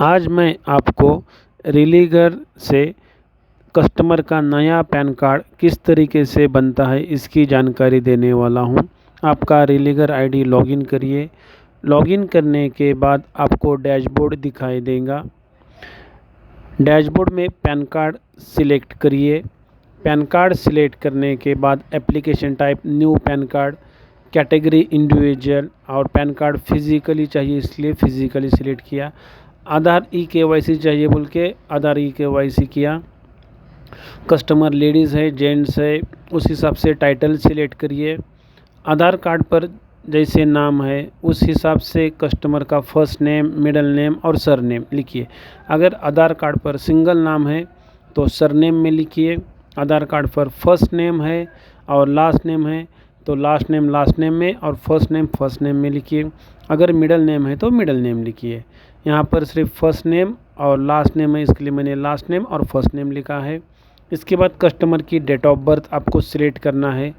आज मैं आपको रिलीगर से कस्टमर का नया पैन कार्ड किस तरीके से बनता है इसकी जानकारी देने वाला हूं। आपका रिलीगर आईडी लॉगिन करिए। लॉगिन करने के बाद आपको डैशबोर्ड दिखाई देगा। डैशबोर्ड में पैन कार्ड सिलेक्ट करिए। पैन कार्ड सिलेक्ट करने के बाद application type new pan card, category individual और पैन कार्ड फिजिकली चाहिए इसलिए फिजिकली सिलेक्ट किया। आधार ई-केवाईसी चाहिए बोल के आधार ई-केवाईसी किया। कस्टमर लेडीज़ है जेंट्स है उस हिसाब से टाइटल सिलेक्ट करिए। आधार कार्ड पर जैसे नाम है उस हिसाब से कस्टमर का फर्स्ट नेम, मिडिल नेम और सरनेम लिखिए। अगर आधार कार्ड पर सिंगल नाम है तो सरनेम में लिखिए। आधार कार्ड पर फर्स्ट नेम है और लास्ट नेम है तो लास्ट नेम में और फर्स्ट नेम में लिखिए। अगर मिडिल नेम है तो मिडिल नेम लिखिए। यहाँ पर सिर्फ फर्स्ट नेम और लास्ट नेम है इसके लिए मैंने लास्ट नेम और फर्स्ट नेम लिखा है। इसके बाद कस्टमर की डेट ऑफ बर्थ आपको सिलेक्ट करना है।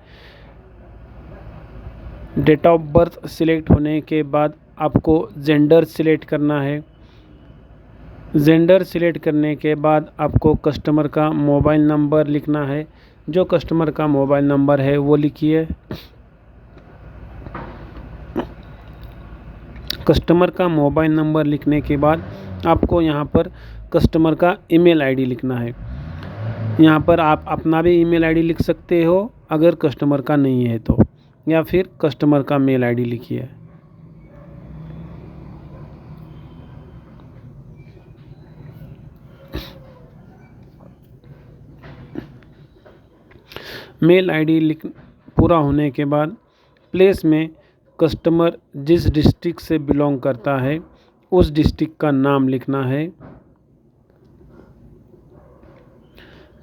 डेट ऑफ बर्थ सिलेक्ट होने के बाद आपको जेंडर सिलेक्ट करना है। जेंडर सिलेक्ट करने के बाद आपको कस्टमर का मोबाइल नंबर लिखना है। जो कस्टमर का मोबाइल नंबर है वो लिखिए। कस्टमर का मोबाइल नंबर लिखने के बाद आपको यहाँ पर कस्टमर का ईमेल आईडी लिखना है। यहाँ पर आप अपना भी ईमेल आईडी लिख सकते हो अगर कस्टमर का नहीं है तो, या फिर कस्टमर का मेल आईडी लिखिए। मेल आईडी लिख पूरा होने के बाद प्लेस में कस्टमर जिस डिस्ट्रिक्ट से बिलोंग करता है उस डिस्ट्रिक्ट का नाम लिखना है।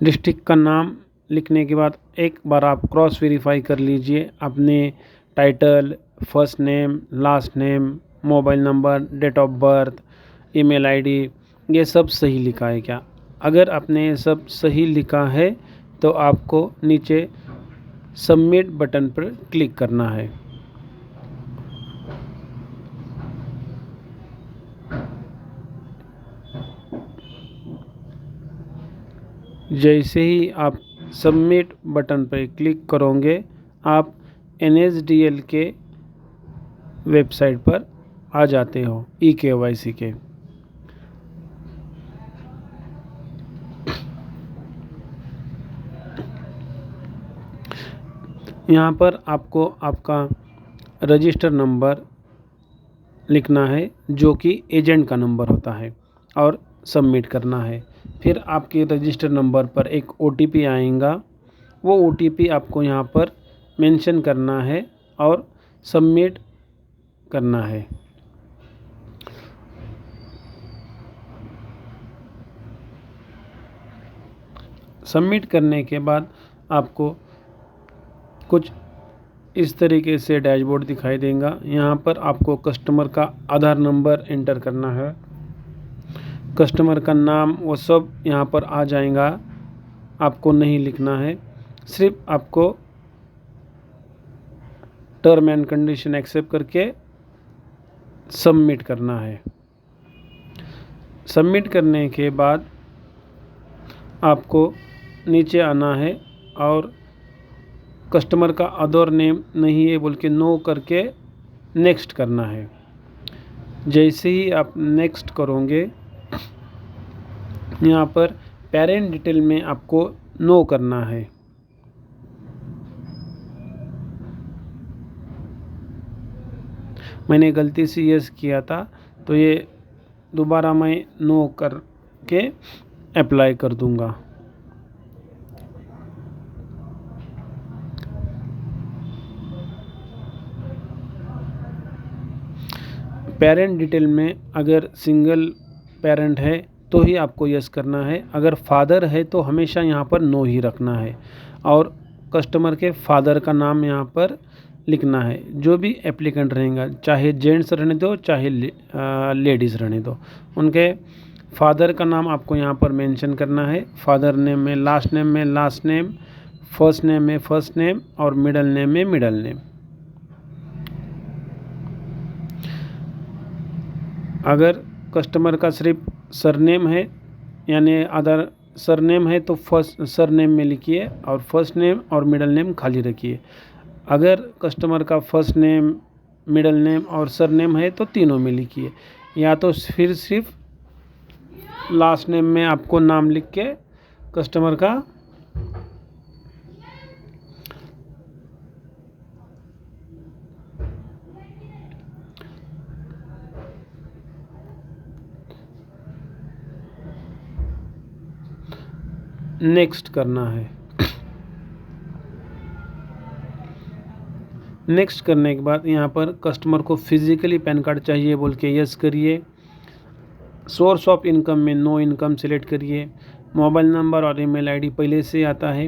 डिस्ट्रिक्ट का नाम लिखने के बाद एक बार आप क्रॉस वेरीफाई कर लीजिए अपने title, first name, last name, mobile number, date of birth, email ID ये सब सही लिखा है क्या। अगर आपने ये सब सही लिखा है तो आपको नीचे सबमिट बटन पर क्लिक करना है। जैसे ही आप सबमिट बटन पर क्लिक करोगे आप NSDL के वेबसाइट पर आ जाते हो ई-केवाईसी के। यहाँ पर आपको आपका रजिस्टर नंबर लिखना है जो कि एजेंट का नंबर होता है और सबमिट करना है। फिर आपके रजिस्टर नंबर पर एक OTP आएगा। वो OTP आपको यहाँ पर मेंशन करना है और सबमिट करना है। सबमिट करने के बाद आपको कुछ इस तरीके से डैशबोर्ड दिखाई देगा। यहाँ पर आपको कस्टमर का आधार नंबर एंटर करना है। कस्टमर का नाम वो सब यहाँ पर आ जाएगा, आपको नहीं लिखना है। सिर्फ आपको टर्म एंड कंडीशन एक्सेप्ट करके सबमिट करना है। सबमिट करने के बाद आपको नीचे आना है और कस्टमर का अदर नेम नहीं है बोल के नो करके नेक्स्ट करना है। जैसे ही आप नेक्स्ट करोगे यहाँ पर पेरेंट डिटेल में आपको नो करना है। मैंने गलती से यस किया था तो ये दोबारा मैं नो करके अप्लाई कर दूंगा। पेरेंट डिटेल में अगर सिंगल पेरेंट है तो ही आपको यस करना है। अगर फादर है तो हमेशा यहाँ पर नो ही रखना है और कस्टमर के फादर का नाम यहाँ पर लिखना है। जो भी एप्लीकेंट रहेगा चाहे जेंट्स रहने दो चाहे लेडीज़ रहने दो, उनके फादर का नाम आपको यहाँ पर मेंशन करना है। फादर नेम में लास्ट नेम, फर्स्ट नेम में फर्स्ट नेम और मिडिल नेम में मिडिल नेम। अगर कस्टमर का सिर्फ सरनेम है, यानी आधार सरनेम है तो फर्स्ट सरनेम में लिखिए और फर्स्ट नेम और मिडिल नेम खाली रखिए। अगर कस्टमर का फर्स्ट नेम, मिडिल नेम और सरनेम है तो तीनों में लिखिए, या तो फिर सिर्फ लास्ट नेम में आपको नाम लिख के कस्टमर का नेक्स्ट करना है। नेक्स्ट करने के बाद यहाँ पर कस्टमर को फिजिकली पैन कार्ड चाहिए बोल के यस करिए। सोर्स ऑफ इनकम में नो इनकम सिलेक्ट करिए। मोबाइल नंबर और ईमेल आईडी पहले से आता है।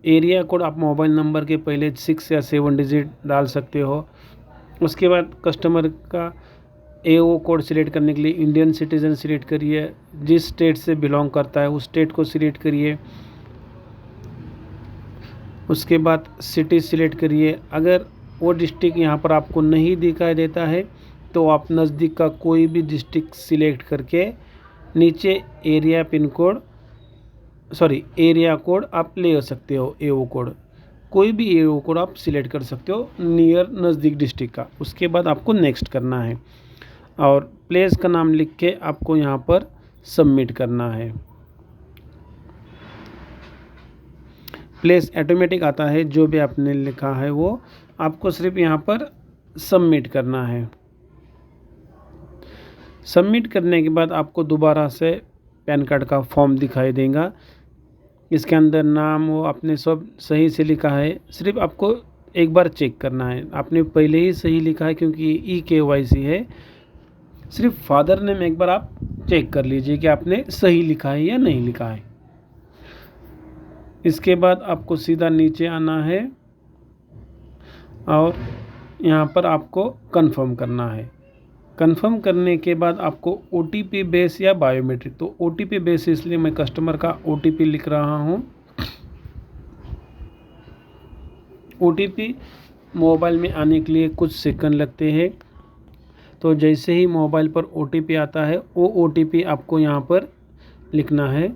एरिया कोड आप मोबाइल नंबर के पहले 6 या 7 डिजिट डाल सकते हो। उसके बाद कस्टमर का AO कोड सिलेक्ट करने के लिए इंडियन सिटीज़न सिलेक्ट करिए। जिस स्टेट से बिलोंग करता है उस स्टेट को सिलेक्ट करिए। उसके बाद सिटी सिलेक्ट करिए। अगर वो डिस्ट्रिक्ट यहाँ पर आपको नहीं दिखाई देता है तो आप नज़दीक का कोई भी डिस्ट्रिक्ट सिलेक्ट करके नीचे area pin code area code आप ले सकते हो। AO कोड, कोई भी AO कोड आप सिलेक्ट कर सकते हो नियर नज़दीक डिस्ट्रिक्ट का। उसके बाद आपको नेक्स्ट करना है और प्लेस का नाम लिख के आपको यहाँ पर सबमिट करना है। प्लेस ऑटोमेटिक आता है, जो भी आपने लिखा है वो आपको सिर्फ यहाँ पर सबमिट करना है। सबमिट करने के बाद आपको दोबारा से पैन कार्ड का फॉर्म दिखाई देगा। इसके अंदर नाम वो आपने सब सही से लिखा है, सिर्फ आपको एक बार चेक करना है। आपने पहले ही सही लिखा है क्योंकि EKYC है। सिर्फ फादर नेम एक बार आप चेक कर लीजिए कि आपने सही लिखा है या नहीं लिखा है। इसके बाद आपको सीधा नीचे आना है और यहाँ पर आपको कंफर्म करना है। कंफर्म करने के बाद आपको OTP बेस या बायोमेट्रिक, तो OTP बेस इसलिए मैं कस्टमर का OTP लिख रहा हूँ। OTP मोबाइल में आने के लिए कुछ सेकंड लगते हैं, तो जैसे ही मोबाइल पर OTP आता है वो OTP आपको यहाँ पर लिखना है।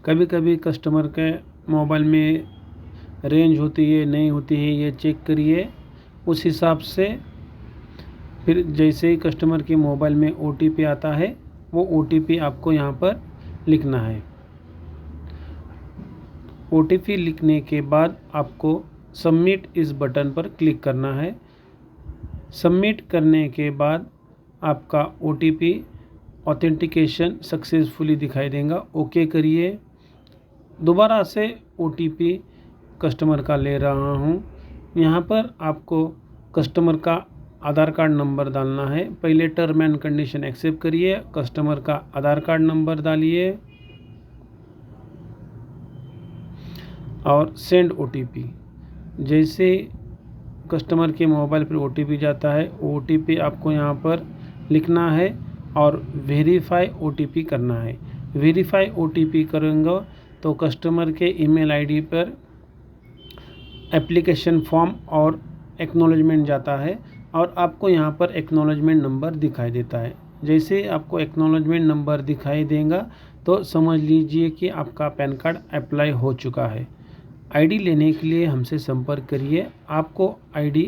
कभी कभी कस्टमर के मोबाइल में रेंज होती है नहीं होती है, ये चेक करिए। उस हिसाब से फिर जैसे ही कस्टमर के मोबाइल में OTP आता है वो OTP आपको यहाँ पर लिखना है। OTP लिखने के बाद आपको सबमिट इस बटन पर क्लिक करना है। सबमिट करने के बाद आपका OTP ऑथेंटिकेशन सक्सेसफुली दिखाई देगा। ओके करिए। दोबारा से OTP कस्टमर का ले रहा हूँ। यहाँ पर आपको कस्टमर का आधार कार्ड नंबर डालना है। पहले टर्म एंड कंडीशन एक्सेप्ट करिए, कस्टमर का आधार कार्ड नंबर डालिए और सेंड OTP। जैसे कस्टमर के मोबाइल पर OTP जाता है, OTP आपको यहाँ पर लिखना है और वेरीफाई OTP करना है। वेरीफाई OTP करेंगे तो कस्टमर के ईमेल आईडी पर एप्लीकेशन फॉर्म और एक्नॉलेजमेंट जाता है और आपको यहाँ पर एक्नॉलेजमेंट नंबर दिखाई देता है। जैसे आपको एक्नॉलेजमेंट नंबर दिखाई देगा तो समझ लीजिए कि आपका पैन कार्ड अप्लाई हो चुका है। ID लेने के लिए हमसे संपर्क करिए। आपको ID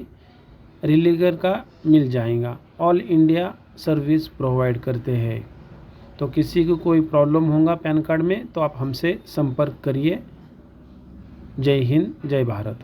रिलीगर का मिल जाएगा। ऑल इंडिया सर्विस प्रोवाइड करते हैं, तो किसी को कोई प्रॉब्लम होगा पैन कार्ड में तो आप हमसे संपर्क करिए। जय हिंद, जय भारत।